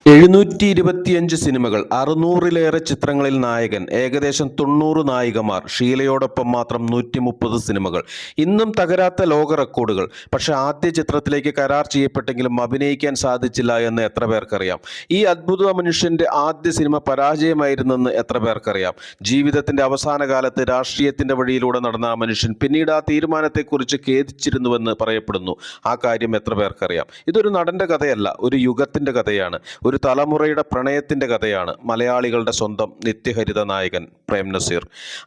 725 സിനിമകൾ, 600-ലേറെ ചിത്രങ്ങളിൽ നായകൻ, ഏകദേശം 90 നായികമാർ, ഷീലയോടൊപ്പം മാത്രം 130 സിനിമകൾ, ഇന്നും തകരാത്ത ലോക റെക്കോർഡുകൾ. പക്ഷേ ആദ്യ ചിത്രത്തിലേക്ക് കരാർ ചെയ്യപ്പെട്ടെങ്കിലും അഭിനയിക്കാൻ സാധിച്ചില്ല എന്ന് എത്ര പേർക്കറിയാം? ഈ അദ്ഭുത മനുഷ്യന്റെ ആദ്യ സിനിമ പരാജയമായിരുന്നെന്ന് എത്ര പേർക്കറിയാം? ജീവിതത്തിന്റെ അവസാന കാലത്ത് രാഷ്ട്രീയത്തിന്റെ വഴിയിലൂടെ നടന്ന ആ മനുഷ്യൻ പിന്നീട് ആ തീരുമാനത്തെക്കുറിച്ച് ഖേദിച്ചിരുന്നുവെന്ന് പറയപ്പെടുന്നു. ആ കാര്യം എത്ര പേർക്കറിയാം? ഇതൊരു നടന്റെ കഥയല്ല, ഒരു യുഗത്തിന്റെ കഥയാണ്. ഒരു തലമുറയുടെ പ്രണയത്തിന്റെ കഥയാണ്. മലയാളികളുടെ സ്വന്തം നിത്യഹരിത നായകൻ പ്രേം നസീർ.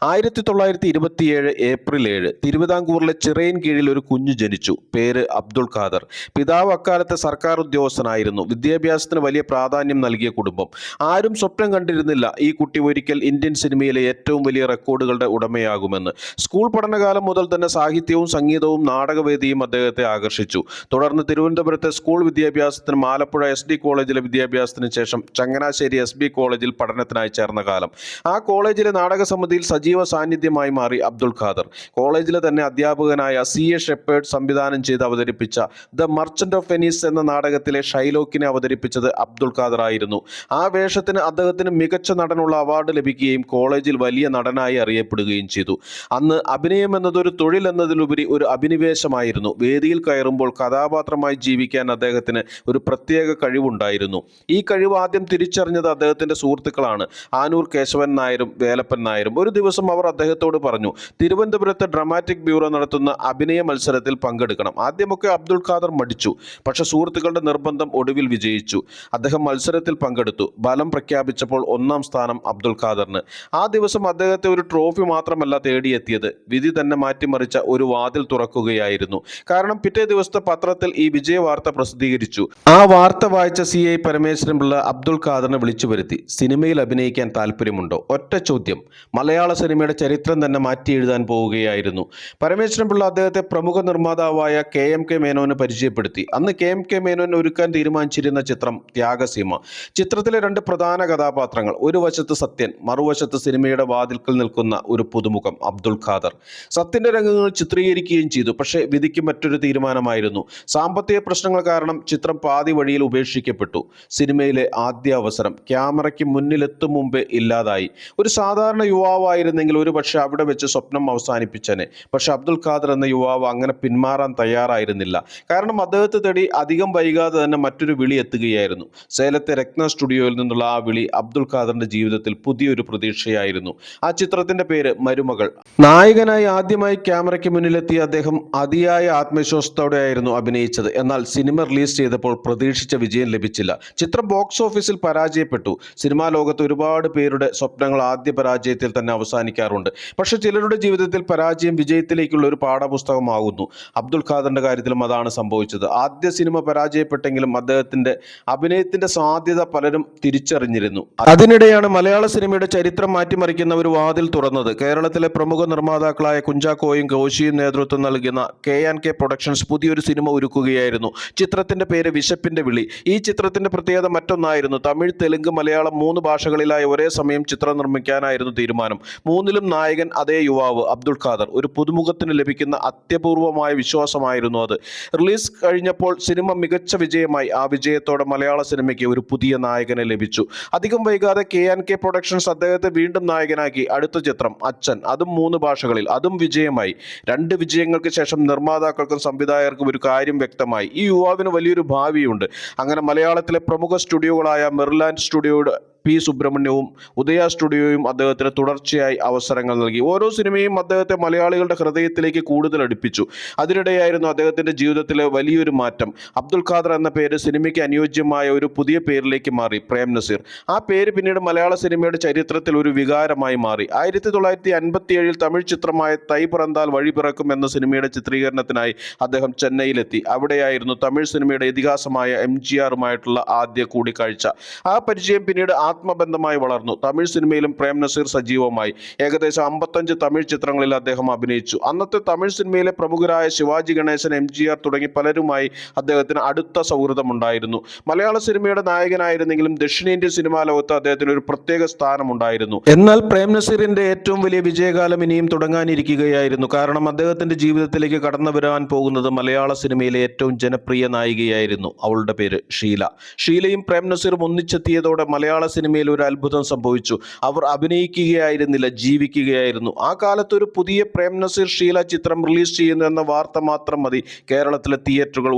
1927 ഏപ്രിൽ 7 തിരുവിതാംകൂറിലെ ചിറയിൻ കീഴിൽ ഒരു കുഞ്ഞു ജനിച്ചു. പേര് അബ്ദുൾ ഖാദർ. പിതാവ് അക്കാലത്തെ സർക്കാർ ഉദ്യോഗസ്ഥനായിരുന്നു. വിദ്യാഭ്യാസത്തിന് വലിയ പ്രാധാന്യം നൽകിയ കുടുംബം. ആരും സ്വപ്നം കണ്ടിരുന്നില്ല ഈ കുട്ടി ഒരിക്കൽ ഇന്ത്യൻ സിനിമയിലെ ഏറ്റവും വലിയ റെക്കോർഡുകളുടെ ഉടമയാകുമെന്ന്. സ്കൂൾ പഠനകാലം മുതൽ തന്നെ സാഹിത്യവും സംഗീതവും നാടകവേദിയും അദ്ദേഹത്തെ ആകർഷിച്ചു. തുടർന്ന് തിരുവനന്തപുരത്തെ സ്കൂൾ വിദ്യാഭ്യാസത്തിനും ആലപ്പുഴ SD കോളേജിലെ വിദ്യാഭ്യാസത്തിന് ശേഷം ചങ്ങനാശ്ശേരി SB കോളേജിൽ പഠനത്തിനായി ചേർന്ന കാലം. ആ കോളേജിലെ നാടക സമിതിയിൽ സജീവ സാന്നിധ്യമായി മാറി അബ്ദുൾ ഖാദർ. കോളേജിലെ തന്നെ അധ്യാപകനായ CA ഷെപ്പേർഡ് സംവിധാനം ചെയ്ത് അവതരിപ്പിച്ച ദ മർച്ചന്റ് ഓഫ് വെനീസ് എന്ന നാടകത്തിലെ ഷൈലോക്കിനെ അവതരിപ്പിച്ചത് അബ്ദുൾ ഖാദർ ആയിരുന്നു. ആ വേഷത്തിന് അദ്ദേഹത്തിന് മികച്ച നടനുള്ള അവാർഡ് ലഭിക്കുകയും കോളേജിൽ വലിയ നടനായി അറിയപ്പെടുകയും ചെയ്തു. അന്ന് അഭിനയം എന്നതൊരു തൊഴിൽ എന്നതിലുപരി ഒരു അഭിനിവേശമായിരുന്നു. വേദിയിൽ കയറുമ്പോൾ കഥാപാത്രമായി ജീവിക്കാൻ അദ്ദേഹത്തിന് ഒരു പ്രത്യേക കഴിവുണ്ടായിരുന്നു. ഈ കഴിവ് ആദ്യം തിരിച്ചറിഞ്ഞത് അദ്ദേഹത്തിന്റെ സുഹൃത്തുക്കളാണ്, ആനൂർ കേശവൻ നായരും വേലപ്പൻ നായരും. ഒരു ദിവസം അവർ അദ്ദേഹത്തോട് പറഞ്ഞു, തിരുവനന്തപുരത്ത് ഡ്രാമാറ്റിക് ബ്യൂറോ നടത്തുന്ന അഭിനയ മത്സരത്തിൽ പങ്കെടുക്കണം. ആദ്യമൊക്കെ അബ്ദുൾ ഖാദർ മടിച്ചു. പക്ഷെ സുഹൃത്തുക്കളുടെ നിർബന്ധം ഒടുവിൽ വിജയിച്ചു. അദ്ദേഹം മത്സരത്തിൽ പങ്കെടുത്തു. ഫലം പ്രഖ്യാപിച്ചപ്പോൾ 1ാം സ്ഥാനം അബ്ദുൾ ഖാദറിന്. ആ ദിവസം അദ്ദേഹത്തെ ഒരു ട്രോഫി മാത്രമല്ല തേടിയെത്തിയത്, വിധി തന്നെ മാറ്റിമറിച്ച ഒരു വാതിൽ തുറക്കുകയായിരുന്നു. കാരണം പിറ്റേ ദിവസത്തെ പത്രത്തിൽ ഈ വിജയ വാർത്ത പ്രസിദ്ധീകരിച്ചു. ആ വാർത്ത വായിച്ച CI പരമേശ്വരൻ പിള്ള അബ്ദുൾ ഖാദറിനെ വിളിച്ചു വരുത്തി. സിനിമയിൽ അഭിനയിക്കാൻ താല്പര്യമുണ്ടോ? ഒറ്റ ചോദ്യം. മലയാള സിനിമയുടെ ചരിത്രം തന്നെ മാറ്റി എഴുതാൻ പോവുകയായിരുന്നു. പരമേശ്വരൻ പിള്ള അദ്ദേഹത്തെ പ്രമുഖ നിർമ്മാതാവായ KMK മേനോന് പരിചയപ്പെടുത്തി. അന്ന് KMK മേനോൻ ഒരുക്കാൻ തീരുമാനിച്ചിരുന്ന ചിത്രം ത്യാഗസീമ. ചിത്രത്തിലെ 2 പ്രധാന കഥാപാത്രങ്ങൾ, ഒരു വശത്ത് സത്യൻ, മറുവശത്ത് സിനിമയുടെ വാതിൽക്കൽ നിൽക്കുന്ന ഒരു പുതുമുഖം അബ്ദുൾ ഖാദർ. സത്യന്റെ രംഗങ്ങൾ ചിത്രീകരിക്കുകയും ചെയ്തു. പക്ഷേ വിധിക്ക് മറ്റൊരു തീരുമാനമായിരുന്നു. സാമ്പത്തിക പ്രശ്നങ്ങൾ കാരണം ചിത്രം പാതി വഴിയിൽ ഉപേക്ഷിക്കപ്പെട്ടു. സിനിമയിലെ ആദ്യ അവസരം ക്യാമറയ്ക്ക് മുന്നിലെത്തും മുമ്പേ ഇല്ലാതായി. ഒരു സാധാരണ യുവാവായിരുന്നെങ്കിൽ ഒരു പക്ഷേ അവിടെ വെച്ച് സ്വപ്നം അവസാനിപ്പിച്ചനെ. പക്ഷെ അബ്ദുൾ ഖാദർ എന്ന യുവാവ് അങ്ങനെ പിന്മാറാൻ തയ്യാറായിരുന്നില്ല. കാരണം അദ്ദേഹത്തെ തേടി അധികം വൈകാതെ തന്നെ മറ്റൊരു വിളി എത്തുകയായിരുന്നു. സേലത്തെ രത്ന സ്റ്റുഡിയോയിൽ നിന്നുള്ള ആ വിളി അബ്ദുൾ ഖാദറിന്റെ ജീവിതത്തിൽ പുതിയൊരു പ്രതീക്ഷയായിരുന്നു. ആ ചിത്രത്തിന്റെ പേര് മരുമകൾ. നായകനായി ആദ്യമായി ക്യാമറയ്ക്ക് മുന്നിലെത്തിയ അദ്ദേഹം അതിയായ ആത്മവിശ്വാസത്തോടെയായിരുന്നു അഭിനയിച്ചത്. എന്നാൽ സിനിമ റിലീസ് ചെയ്തപ്പോൾ പ്രതീക്ഷിച്ച വിജയം ലഭിച്ചില്ല. ചിത്രം ബോക്സ് ഓഫീസിൽ പരാജയപ്പെട്ടു. സിനിമാ ലോകത്ത് ഒരുപാട് പേരുടെ സ്വപ്നങ്ങൾ ആദ്യ പരാജയത്തിൽ തന്നെ അവസാനിക്കാറുണ്ട്. പക്ഷെ ചിലരുടെ ജീവിതത്തിൽ പരാജയം വിജയത്തിലേക്കുള്ള ഒരു പാഠപുസ്തകമാകുന്നു. അബ്ദുൾ ഖാദറിന്റെ കാര്യത്തിലും അതാണ് സംഭവിച്ചത്. ആദ്യ സിനിമ പരാജയപ്പെട്ടെങ്കിലും അദ്ദേഹത്തിന്റെ അഭിനയത്തിന്റെ സാധ്യത പലരും തിരിച്ചറിഞ്ഞിരുന്നു. അതിനിടെയാണ് മലയാള സിനിമയുടെ ചരിത്രം മാറ്റിമറിക്കുന്ന ഒരു വാതിൽ തുറന്നത്. കേരളത്തിലെ പ്രമുഖ നിർമ്മാതാക്കളായ കുഞ്ചാക്കോയും കോശിയും നേതൃത്വം നൽകുന്ന K&K പ്രൊഡക്ഷൻസ് പുതിയൊരു സിനിമ ഒരുക്കുകയായിരുന്നു. ചിത്രത്തിന്റെ പേര് വിശപ്പിന്റെ വിളി. ഈ ചിത്രത്തിന്റെ പ്രത്യേകത മറ്റൊന്നായിരുന്നു. തമിഴ്, തെലുങ്ക്, മലയാളം 3 ഭാഷകളിലായി ഒരേ സമയം ചിത്രം നിർമ്മിക്കാനായിരുന്നു തീരുമാനം. 3ലും നായകൻ അതേ യുവാവ് അബ്ദുൾ ഖാദർ. ഒരു പുതുമുഖത്തിന് ലഭിക്കുന്ന അത്യപൂർവമായ വിശ്വാസമായിരുന്നു അത്. റിലീസ് കഴിഞ്ഞപ്പോൾ സിനിമ മികച്ച വിജയമായി. ആ വിജയത്തോടെ മലയാള സിനിമയ്ക്ക് ഒരു പുതിയ നായകനെ ലഭിച്ചു. അധികം വൈകാതെ K&K പ്രൊഡക്ഷൻസ് അദ്ദേഹത്തെ വീണ്ടും നായകനാക്കി. അടുത്ത ചിത്രം അച്ഛൻ, അതും 3 ഭാഷകളിൽ, അതും വിജയമായി. 2 വിജയങ്ങൾക്ക് ശേഷം നിർമ്മാതാക്കൾക്കും സംവിധായകർക്കും ഒരു കാര്യം വ്യക്തമായി, ഈ യുവാവിന് വലിയൊരു ഭാവിയുണ്ട്. അങ്ങനെ മലയാളത്തിലെ പ്രമുഖ സ്റ്റുഡിയോകളായ മെർലാൻഡ് സ്റ്റുഡിയോയുടെ P. സുബ്രഹ്മണ്യവും ഉദയ സ്റ്റുഡിയോയും അദ്ദേഹത്തിന് തുടർച്ചയായി അവസരങ്ങൾ നൽകി. ഓരോ സിനിമയും അദ്ദേഹത്തെ മലയാളികളുടെ ഹൃദയത്തിലേക്ക് കൂടുതൽ അടുപ്പിച്ചു. അതിനിടെയായിരുന്നു അദ്ദേഹത്തിന്റെ ജീവിതത്തിലെ വലിയൊരു മാറ്റം. അബ്ദുൾ ഖാദർ എന്ന പേര് സിനിമയ്ക്ക് അനുയോജ്യമായ ഒരു പുതിയ പേരിലേക്ക് മാറി, പ്രേം നസീർ. ആ പേര് പിന്നീട് മലയാള സിനിമയുടെ ചരിത്രത്തിൽ ഒരു വികാരമായി മാറി. 1957 തമിഴ് ചിത്രമായ തൈ പിറന്താൽ വഴി പിറക്കും എന്ന സിനിമയുടെ ചിത്രീകരണത്തിനായി അദ്ദേഹം ചെന്നൈയിലെത്തി. അവിടെയായിരുന്നു തമിഴ് സിനിമയുടെ ഇതിഹാസമായ MGRമായിട്ടുള്ള ആദ്യ കൂടിക്കാഴ്ച. ആ പരിചയം പിന്നീട് ആത്മബന്ധമായി വളർന്നു. തമിഴ് സിനിമയിലും പ്രേം നസീർ സജീവമായി. ഏകദേശം 55 തമിഴ് ചിത്രങ്ങളിൽ അദ്ദേഹം അഭിനയിച്ചു. അന്നത്തെ തമിഴ് സിനിമയിലെ പ്രമുഖരായ ശിവാജി ഗണേശൻ, MGR തുടങ്ങി പലരുമായി അദ്ദേഹത്തിന് അടുത്ത സൗഹൃദമുണ്ടായിരുന്നു. മലയാള സിനിമയുടെ നായകനായിരുന്നെങ്കിലും ദക്ഷിണേന്ത്യൻ സിനിമാ ലോകത്ത് അദ്ദേഹത്തിന് ഒരു പ്രത്യേക സ്ഥാനമുണ്ടായിരുന്നു. എന്നാൽ പ്രേം നസീറിന്റെ ഏറ്റവും വലിയ വിജയകാലം ഇനിയും തുടങ്ങാനിരിക്കുകയായിരുന്നു. കാരണം അദ്ദേഹത്തിന്റെ ജീവിതത്തിലേക്ക് കടന്നു വരാൻ പോകുന്നത് മലയാള സിനിമയിലെ ഏറ്റവും ജനപ്രിയ നായികയായിരുന്നു. അവളുടെ പേര് ഷീല. ഷീലയും പ്രേം നസീറും ഒന്നിച്ചെത്തിയതോടെ മലയാള സിനിമയിൽ ഒരു അത്ഭുതം സംഭവിച്ചു. അവർ അഭിനയിക്കുകയായിരുന്നില്ല, ജീവിക്കുകയായിരുന്നു. ആ കാലത്ത് ഒരു പുതിയ പ്രേം നസീർ ഷീല ചിത്രം റിലീസ് ചെയ്യുന്നു എന്ന വാർത്ത മാത്രം മതി കേരളത്തിലെ തിയേറ്ററുകൾ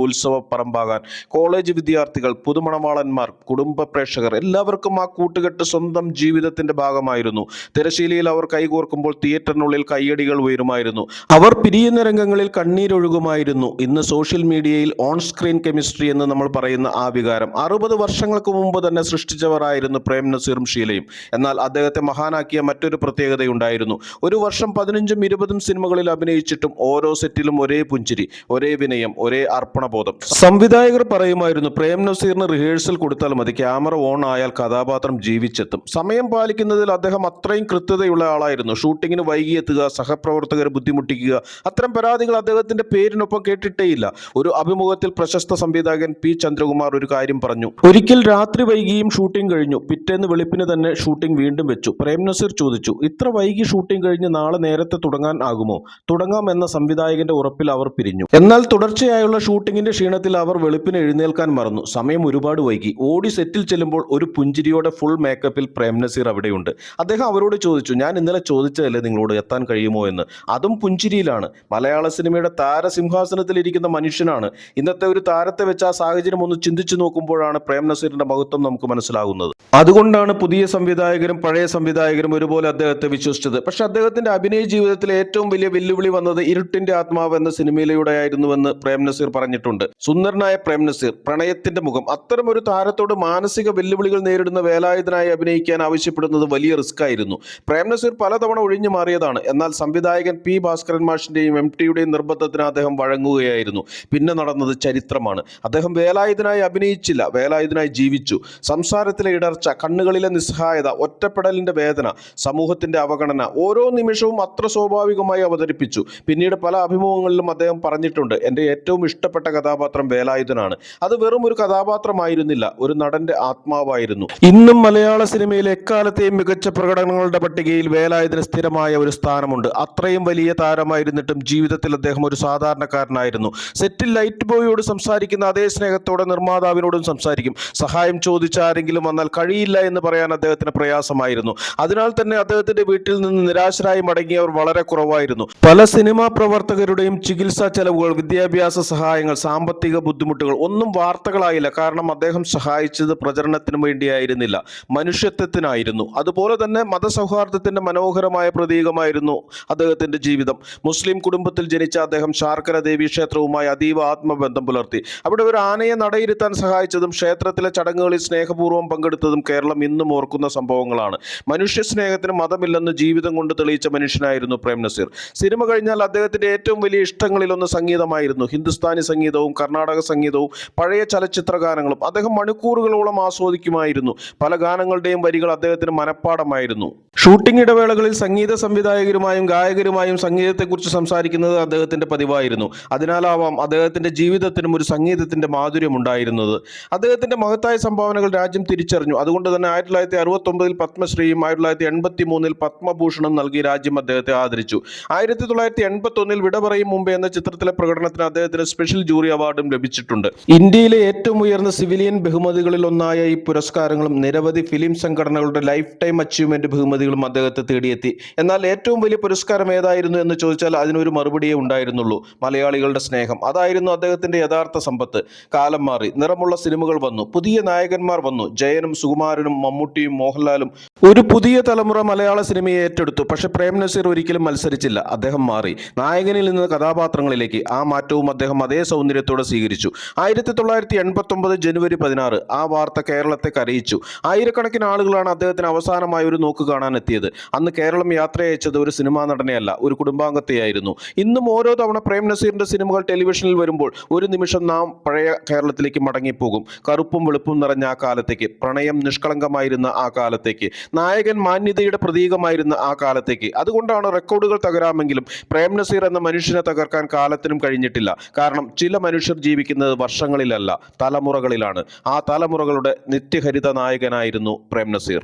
ഉത്സവ പറമ്പാകാൻ. കോളേജ് വിദ്യാർത്ഥികൾ, പുതുമണവാളന്മാർ, കുടുംബ പ്രേക്ഷകർ എല്ലാവർക്കും ആ കൂട്ടുകെട്ട് സ്വന്തം ജീവിതത്തിന്റെ ഭാഗമായിരുന്നു. തിരശീലയിൽ അവർ കൈകോർക്കുമ്പോൾ തിയേറ്ററിനുള്ളിൽ കയ്യടികൾ ഉയരുമായിരുന്നു. അവർ പിരിയുന്ന രംഗങ്ങളിൽ കണ്ണീരൊഴുകുമായിരുന്നു. ഇന്ന് സോഷ്യൽ മീഡിയയിൽ ഓൺ സ്ക്രീൻ കെമിസ്ട്രി എന്ന് നമ്മൾ പറയുന്ന ആ വികാരം 60 വർഷങ്ങൾക്ക് മുമ്പ് തന്നെ സൃഷ്ടിച്ചവരായിരുന്നു പ്രേം നസീറും ഷീലയും. എന്നാൽ അദ്ദേഹത്തെ മഹാനാക്കിയ മറ്റൊരു പ്രത്യേകതയുണ്ടായിരുന്നു. ഒരു വർഷം 15ഉം 20ഉം സിനിമകളിൽ അഭിനയിച്ചിട്ടും ഓരോ സെറ്റിലും ഒരേ പുഞ്ചിരി, ഒരേ വിനയം, ഒരേ അർപ്പണബോധം. സംവിധായകർ പറയുമായിരുന്നു, പ്രേം നസീറിന് റിഹേഴ്സൽ കൊടുത്താൽ മതി, ക്യാമറ ഓൺ ആയാൽ കഥാപാത്രം ജീവിച്ചെത്തും. സമയം പാലിക്കുന്നതിൽ അദ്ദേഹം അത്രയും കൃത്യതയുള്ള ആളായിരുന്നു. ഷൂട്ടിങ്ങിന് വൈകിയെത്തുക, സഹപ്രവർത്തകരെ ബുദ്ധിമുട്ടിക്കുക, അത്തരം പരാതികൾ അദ്ദേഹത്തിന്റെ പേരിനൊപ്പം കേട്ടിട്ടേയില്ല. ഒരു അഭിമുഖത്തിൽ പ്രശസ്ത സംവിധായകൻ P. ചന്ദ്രകുമാർ ഒരു കാര്യം പറഞ്ഞു. ഒരിക്കൽ രാത്രി വൈകിയും ഷൂട്ടിംഗ് കഴിഞ്ഞു. പിറ്റേന്ന് വെളുപ്പിന് തന്നെ ഷൂട്ടിംഗ് വീണ്ടും വെച്ചു. പ്രേം നസീർ ചോദിച്ചു, ഇത്ര വൈകി ഷൂട്ടിംഗ് കഴിഞ്ഞ് നാളെ നേരത്തെ തുടങ്ങാൻ ആകുമോ? തുടങ്ങാം എന്ന സംവിധായകന്റെ ഉറപ്പിൽ അവർ പിരിഞ്ഞു. എന്നാൽ തുടർച്ചയായുള്ള ഷൂട്ടിങ്ങിന്റെ ക്ഷീണത്തിൽ അവർ വെളുപ്പിന് എഴുന്നേൽക്കാൻ മറന്നു. സമയം ഒരുപാട് വൈകി. ഓടി സെറ്റിൽ ചെല്ലുമ്പോൾ ഒരു പുഞ്ചിരിയോടെ ഫുൾ മേക്കപ്പിൽ പ്രേം നസീർ അവിടെയുണ്ട്. അദ്ദേഹം അവരോട് ചോദിച്ചു, ഞാൻ ഇന്നലെ ചോദിച്ചതല്ലേ നിങ്ങളോട് എത്താൻ കഴിയുമോ എന്ന്? അതും പുഞ്ചിരിയിലാണ്. മലയാള സിനിമയുടെ താരസിംഹാസനത്തിൽ ഇരിക്കുന്ന മനുഷ്യനാണ്. ഇന്നത്തെ ഒരു താരത്തെ വെച്ച് ആ സാഹചര്യം ഒന്ന് ചിന്തിച്ചു നോക്കുമ്പോഴാണ് പ്രേം നസീറിന്റെ മഹത്വം നമുക്ക് മനസ്സിലാകുന്നത്. അതുകൊണ്ടാണ് പുതിയ സംവിധായകരും പഴയ സംവിധായകരും ഒരുപോലെ അദ്ദേഹത്തെ വിശ്വസിച്ചത്. പക്ഷെ അദ്ദേഹത്തിന്റെ അഭിനയ ജീവിതത്തിലെ ഏറ്റവും വലിയ വെല്ലുവിളി വന്നത് ഇരുട്ടിന്റെ ആത്മാവ് എന്ന സിനിമയിലൂടെയായിരുന്നുവെന്ന് പ്രേം നസീർ പറഞ്ഞിട്ടുണ്ട്. സുന്ദരനായ പ്രേം നസീർ, പ്രണയത്തിന്റെ മുഖം, അത്തരം ഒരു താരത്തോട് മാനസിക വെല്ലുവിളികൾ നേരിടുന്ന വേലായുധനായി അഭിനയിക്കാൻ ആവശ്യപ്പെടുന്നത് വലിയ റിസ്ക് ആയിരുന്നു. പ്രേം നസീർ പലതവണ ഒഴിഞ്ഞു മാറിയതാണ്. എന്നാൽ സംവിധായകൻ P. ഭാസ്കരൻ മാഷിന്റെയും MTയുടെയും നിർബന്ധത്തിന് അദ്ദേഹം വഴങ്ങുകയായിരുന്നു. പിന്നെ നടന്നത് ചരിത്രമാണ്. അദ്ദേഹം വേലായുധനായി അഭിനയിച്ചില്ല, വേലായുധനായി ജീവിച്ചു. സംസാരത്തിലെ ഇടർച്ച, കണ്ണുകളിലെ നിസ്സഹായത, ഒറ്റപ്പെടലിന്റെ വേദന, സമൂഹത്തിന്റെ അവഗണന ഓരോ നിമിഷവും അത്ര സ്വാഭാവികമായി അവതരിപ്പിച്ചു. പിന്നീട് പല അഭിമുഖങ്ങളിലും അദ്ദേഹം പറഞ്ഞിട്ടുണ്ട്, എൻ്റെ ഏറ്റവും ഇഷ്ടപ്പെട്ട കഥാപാത്രം വേലായുധനാണ്. അത് വെറും ഒരു കഥാപാത്രമായിരുന്നില്ല, ഒരു നടന്റെ ആത്മാവായിരുന്നു. ഇന്നും മലയാള സിനിമയിലെ എക്കാലത്തെയും മികച്ച പ്രകടനങ്ങളുടെ പട്ടികയിൽ വേലായുധന് സ്ഥിരമായ ഒരു സ്ഥാനമുണ്ട്. അത്രയും വലിയ താരമായിരുന്നിട്ടും ജീവിതത്തിൽ അദ്ദേഹം ഒരു സാധാരണക്കാരനായിരുന്നു. സെറ്റിൽ ലൈറ്റ് ബോയോട് സംസാരിക്കുന്ന അതേ സ്നേഹത്തോടെ നിർമ്മാതാവിനോടും സംസാരിക്കും. സഹായം ചോദിച്ച ആരെങ്കിലും വന്നാൽ കഴിയില്ല എന്ന് പറയാൻ അദ്ദേഹത്തിന് പ്രയാസമായിരുന്നു. അതിനാൽ തന്നെ അദ്ദേഹത്തിന്റെ വീട്ടിൽ നിന്ന് നിരാശരായി മടങ്ങിയവർ വളരെ കുറവായിരുന്നു. പല സിനിമാ പ്രവർത്തകരുടെയും ചികിത്സാ ചെലവുകൾ, വിദ്യാഭ്യാസ സഹായങ്ങൾ, സാമ്പത്തിക ബുദ്ധിമുട്ടുകൾ ഒന്നും വാർത്തകളായില്ല. കാരണം അദ്ദേഹം സഹായിച്ചത് പ്രചരണത്തിന് വേണ്ടിയായിരുന്നില്ല, മനുഷ്യത്വത്തിനായിരുന്നു. അതുപോലെ തന്നെ മതസൗഹാർദ്ദത്തിന്റെ മനോഹരമായ പ്രതീകമായിരുന്നു അദ്ദേഹത്തിന്റെ ജീവിതം. മുസ്ലിം കുടുംബത്തിൽ ജനിച്ച അദ്ദേഹം ശാർക്കര ദേവി ക്ഷേത്രവുമായി അതീവ ആത്മബന്ധം പുലർത്തി. അവിടെ ഒരു ആനയെ നടയിരുത്താൻ സഹായിച്ചതും ക്ഷേത്രത്തിലെ ചടങ്ങുകളിൽ സ്നേഹപൂർവ്വം പങ്കെടുത്തതും കേരളം ഇന്നും ഓർക്കുന്ന സംഭവങ്ങളാണ്. മനുഷ്യ സ്നേഹത്തിന് മതമില്ലെന്ന് ജീവിതം കൊണ്ട് തെളിയിച്ച മനുഷ്യനായിരുന്നു പ്രേം നസീർ. സിനിമ കഴിഞ്ഞാൽ അദ്ദേഹത്തിന്റെ ഏറ്റവും വലിയ ഇഷ്ടങ്ങളിലൊന്ന് സംഗീതമായിരുന്നു. ഹിന്ദുസ്ഥാനി സംഗീതവും കർണാടക സംഗീതവും പഴയ ചലച്ചിത്ര ഗാനങ്ങളും അദ്ദേഹം മണിക്കൂറുകളോളം ആസ്വദിക്കുമായിരുന്നു. പല ഗാനങ്ങളുടെയും വരികൾ അദ്ദേഹത്തിന് മനഃപ്പാടമായിരുന്നു. ഷൂട്ടിംഗ് ഇടവേളകളിൽ സംഗീത സംവിധായകരുമായും ഗായകരുമായും സംഗീതത്തെക്കുറിച്ച് സംസാരിക്കുന്നത് അദ്ദേഹത്തിന്റെ പതിവായിരുന്നു. അതിനാലാവാം അദ്ദേഹത്തിന്റെ ജീവിതത്തിനും ഒരു സംഗീതത്തിന്റെ മാധുര്യം ഉണ്ടായിരുന്നത്. അദ്ദേഹത്തിന്റെ മഹത്തായ സംഭാവനകൾ രാജ്യം തിരിച്ചറിഞ്ഞു. അതുകൊണ്ട് തന്നെ 1969 പത്മശ്രീയും 1983 പത്മഭൂഷണും നൽകി രാജ്യം അദ്ദേഹത്തെ ആദരിച്ചു. 1981 വിട പറയും മുമ്പേ എന്ന ചിത്രത്തിലെ പ്രകടനത്തിന് അദ്ദേഹത്തിന് സ്പെഷ്യൽ ജൂറി അവാർഡും ലഭിച്ചിട്ടുണ്ട്. ഇന്ത്യയിലെ ഏറ്റവും ഉയർന്ന സിവിലിയൻ ബഹുമതികളിൽ ഒന്നായ ഈ പുരസ്കാരങ്ങളും നിരവധി ഫിലിം സംഘടനകളുടെ ലൈഫ് ടൈം അച്ചീവ്മെന്റ് ബഹുമതികളും അദ്ദേഹത്തെ തേടിയെത്തി. എന്നാൽ ഏറ്റവും വലിയ പുരസ്കാരം ഏതായിരുന്നു എന്ന് ചോദിച്ചാൽ അതിനൊരു മറുപടിയേ ഉണ്ടായിരുന്നുള്ളൂ: മലയാളികളുടെ സ്നേഹം. അതായിരുന്നു അദ്ദേഹത്തിന്റെ യഥാർത്ഥ സമ്പത്ത്. കാലം മാറി, നിറമുള്ള സിനിമകൾ വന്നു, പുതിയ നായകന്മാർ വന്നു. ജയനും സുകുമാരനും മമ്മൂട്ടിയും മോഹൻലാലും ഒരു പുതിയ തലമുറ മലയാള സിനിമയെ ഏറ്റെടുത്തു. പക്ഷേ പ്രേം നസീർ ഒരിക്കലും മത്സരിച്ചില്ല. അദ്ദേഹം മാറി. നായകനിൽ നിന്ന് കഥാപാത്രങ്ങളിലേക്ക്. ആ മാറ്റവും അദ്ദേഹം അതേ സൗന്ദര്യത്തോടെ സ്വീകരിച്ചു. 1989 ജനുവരി 16 ആ വാർത്ത കേരളത്തെ കരയിച്ചു. ആയിരക്കണക്കിന് ആളുകളാണ് അദ്ദേഹത്തിന് അവസാനമായി ഒരു നോക്ക് കാണാനെത്തിയത്. അന്ന് കേരളം യാത്രയച്ചത് ഒരു സിനിമാ നടനെയല്ല, ഒരു കുടുംബാംഗത്തെയായിരുന്നു. ഇന്നും ഓരോ തവണ പ്രേം നസീറിന്റെ സിനിമകൾ ടെലിവിഷനിൽ വരുമ്പോൾ ഒരു നിമിഷം നാം പഴയ കേരളത്തിലേക്ക് മടങ്ങിപ്പോകും. കറുപ്പും വെളുപ്പും നിറഞ്ഞ ആ കാലത്തേക്ക്, പ്രണയം നിഷ്കളങ്കമായിരുന്ന ആ കാലത്തേക്ക്, നായകൻ മാന്യതയുടെ പ്രതീകമായിരുന്ന ആ കാലത്തേക്ക്. അതുകൊണ്ടാണ് റെക്കോർഡുകൾ തകരാമെങ്കിലും പ്രേം നസീർ എന്ന മനുഷ്യനെ തകർക്കാൻ കാലത്തിനും കഴിഞ്ഞിട്ടില്ല. കാരണം ചില മനുഷ്യർ ജീവിക്കുന്നത് വർഷങ്ങളിലല്ല, തലമുറകളിലാണ്. ആ തലമുറകളുടെ നിത്യഹരിത നായകനായിരുന്നു പ്രേം നസീർ.